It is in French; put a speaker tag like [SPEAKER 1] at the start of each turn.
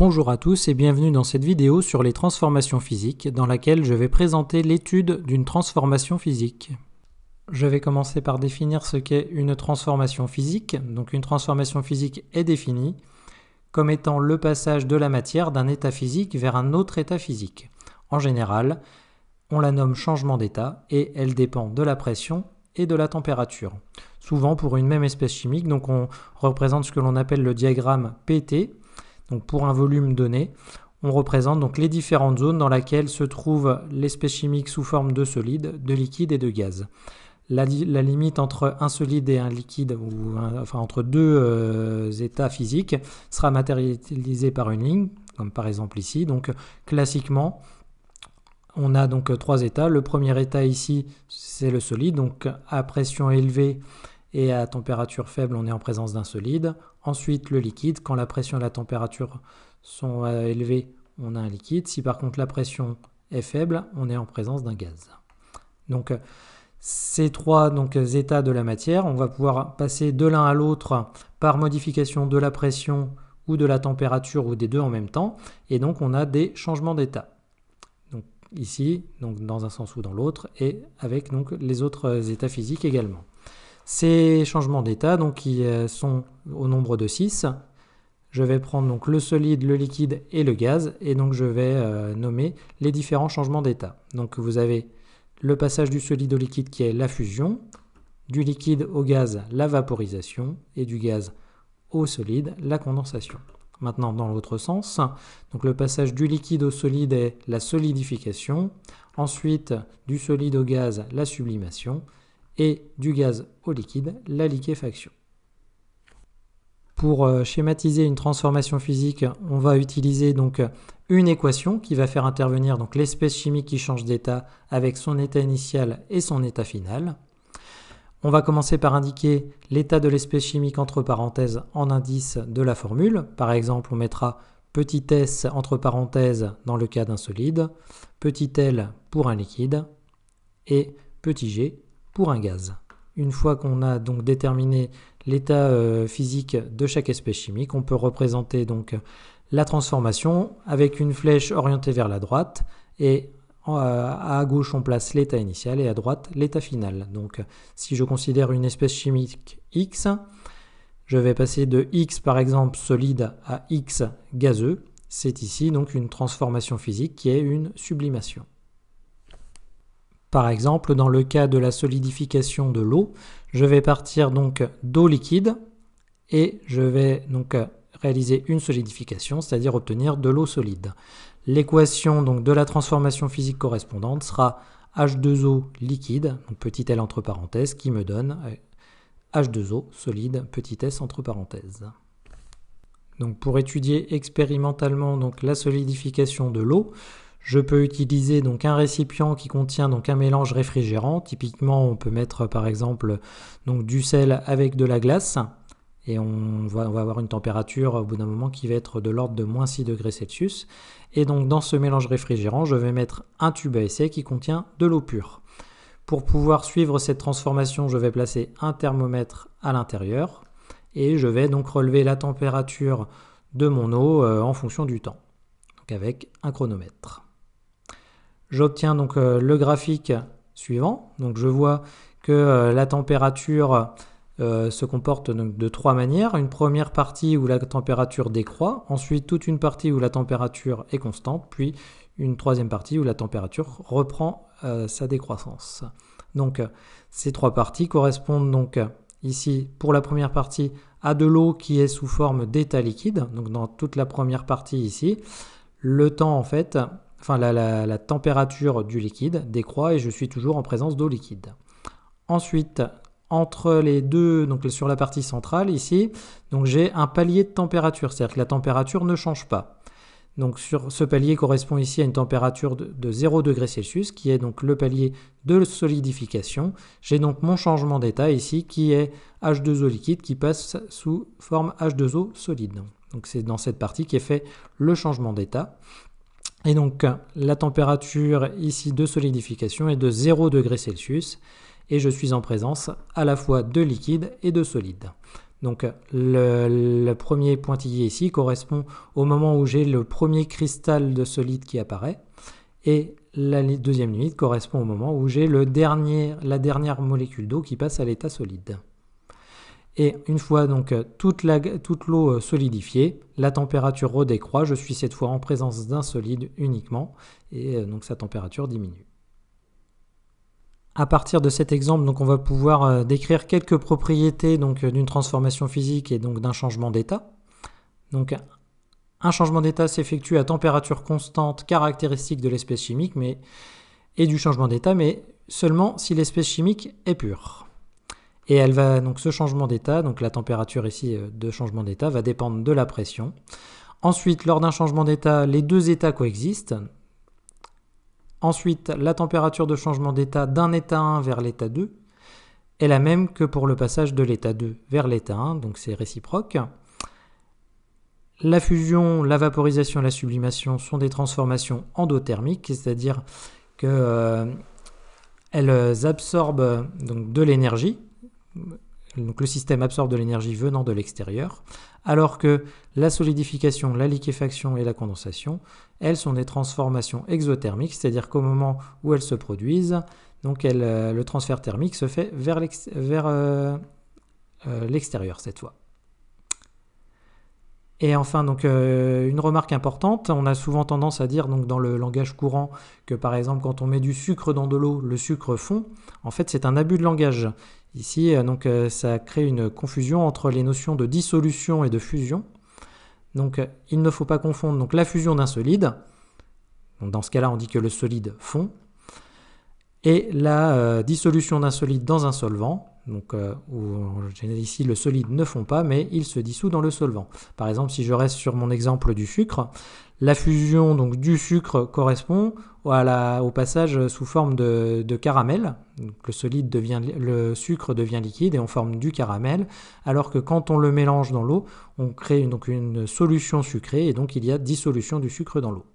[SPEAKER 1] Bonjour à tous et bienvenue dans cette vidéo sur les transformations physiques dans laquelle je vais présenter l'étude d'une transformation physique. Je vais commencer par définir ce qu'est une transformation physique. Donc une transformation physique est définie comme étant le passage de la matière d'un état physique vers un autre état physique. En général, on la nomme changement d'état et elle dépend de la pression et de la température. Souvent pour une même espèce chimique, donc on représente ce que l'on appelle le diagramme PT. Donc pour un volume donné, on représente donc les différentes zones dans lesquelles se trouve l'espèce chimique sous forme de solide, de liquide et de gaz. La limite entre un solide et un liquide, entre deux états physiques, sera matérialisée par une ligne, comme par exemple ici. Donc classiquement, on a donc trois états. Le premier état ici, c'est le solide, donc à pression élevée et à température faible, on est en présence d'un solide. Ensuite, le liquide, quand la pression et la température sont élevées, on a un liquide. Si par contre la pression est faible, on est en présence d'un gaz. Donc ces trois états de la matière, on va pouvoir passer de l'un à l'autre par modification de la pression ou de la température ou des deux en même temps. Et donc on a des changements d'état. Donc ici, dans un sens ou dans l'autre, et avec les autres états physiques également. Ces changements d'état, qui sont au nombre de 6, je vais prendre le solide, le liquide et le gaz, et donc je vais nommer les différents changements d'état. Donc vous avez le passage du solide au liquide qui est la fusion, du liquide au gaz la vaporisation, et du gaz au solide la condensation. Maintenant dans l'autre sens, donc le passage du liquide au solide est la solidification, ensuite du solide au gaz la sublimation, et du gaz au liquide, la liquéfaction. Pour schématiser une transformation physique, on va utiliser une équation qui va faire intervenir l'espèce chimique qui change d'état avec son état initial et son état final. On va commencer par indiquer l'état de l'espèce chimique entre parenthèses en indice de la formule. Par exemple, on mettra petit s entre parenthèses dans le cas d'un solide, petit l pour un liquide et petit g pour un gaz. Une fois qu'on a déterminé l'état physique de chaque espèce chimique, on peut représenter la transformation avec une flèche orientée vers la droite et à gauche on place l'état initial et à droite l'état final. Donc si je considère une espèce chimique X, je vais passer de X par exemple solide à X gazeux. C'est ici une transformation physique qui est une sublimation. Par exemple, dans le cas de la solidification de l'eau, je vais partir d'eau liquide et je vais réaliser une solidification, c'est-à-dire obtenir de l'eau solide. L'équation de la transformation physique correspondante sera H2O liquide, petit l entre parenthèses, qui me donne H2O solide, petit s entre parenthèses. Donc pour étudier expérimentalement la solidification de l'eau, je peux utiliser un récipient qui contient un mélange réfrigérant. Typiquement, on peut mettre par exemple du sel avec de la glace et on va avoir une température au bout d'un moment qui va être de l'ordre de moins 6 degrés Celsius. Et dans ce mélange réfrigérant, je vais mettre un tube à essai qui contient de l'eau pure. Pour pouvoir suivre cette transformation, je vais placer un thermomètre à l'intérieur et je vais relever la température de mon eau en fonction du temps, avec un chronomètre. J'obtiens le graphique suivant. Je vois que la température se comporte de trois manières. Une première partie où la température décroît, ensuite toute une partie où la température est constante, puis une troisième partie où la température reprend sa décroissance. Ces trois parties correspondent ici pour la première partie à de l'eau qui est sous forme d'état liquide. Dans toute la première partie ici, le temps la température du liquide décroît et je suis toujours en présence d'eau liquide. Ensuite, entre les deux, sur la partie centrale ici, j'ai un palier de température, c'est-à-dire que la température ne change pas. Sur ce palier correspond ici à une température de 0 degré Celsius qui est le palier de solidification. J'ai mon changement d'état ici qui est H2O liquide qui passe sous forme H2O solide. C'est dans cette partie qui est fait le changement d'état. Et la température ici de solidification est de 0 degré Celsius et je suis en présence à la fois de liquide et de solide. Donc le premier pointillé ici correspond au moment où j'ai le premier cristal de solide qui apparaît, et la deuxième limite correspond au moment où j'ai la dernière molécule d'eau qui passe à l'état solide. Et une fois donc toute l'eau solidifiée, la température redécroît, je suis cette fois en présence d'un solide uniquement, et donc sa température diminue. À partir de cet exemple, donc, on va pouvoir décrire quelques propriétés d'une transformation physique et donc d'un changement d'état. Donc, un changement d'état s'effectue à température constante caractéristique de l'espèce chimique et du changement d'état, mais seulement si l'espèce chimique est pure. Et ce changement d'état, donc la température ici de changement d'état, va dépendre de la pression. Ensuite, lors d'un changement d'état, les deux états coexistent. Ensuite, la température de changement d'état d'un état 1 vers l'état 2 est la même que pour le passage de l'état 2 vers l'état 1, donc c'est réciproque. La fusion, la vaporisation et la sublimation sont des transformations endothermiques, c'est-à-dire qu'elles absorbent donc, de l'énergie. Donc le système absorbe de l'énergie venant de l'extérieur, alors que la solidification, la liquéfaction et la condensation, elles sont des transformations exothermiques, c'est-à-dire qu'au moment où elles se produisent, donc le transfert thermique se fait vers l'extérieur cette fois. Et enfin, donc, une remarque importante, on a souvent tendance à dire donc, dans le langage courant que par exemple quand on met du sucre dans de l'eau, le sucre fond. En fait, c'est un abus de langage. Ici, ça crée une confusion entre les notions de dissolution et de fusion. Donc, il ne faut pas confondre donc, la fusion d'un solide, donc, dans ce cas-là, on dit que le solide fond, et la dissolution d'un solide dans un solvant, donc, où ici le solide ne fond pas, mais il se dissout dans le solvant. Par exemple, si je reste sur mon exemple du sucre, la fusion donc, du sucre correspond au passage sous forme de caramel. Donc, le sucre devient liquide et on forme du caramel, alors que quand on le mélange dans l'eau, on crée donc une solution sucrée et donc il y a dissolution du sucre dans l'eau.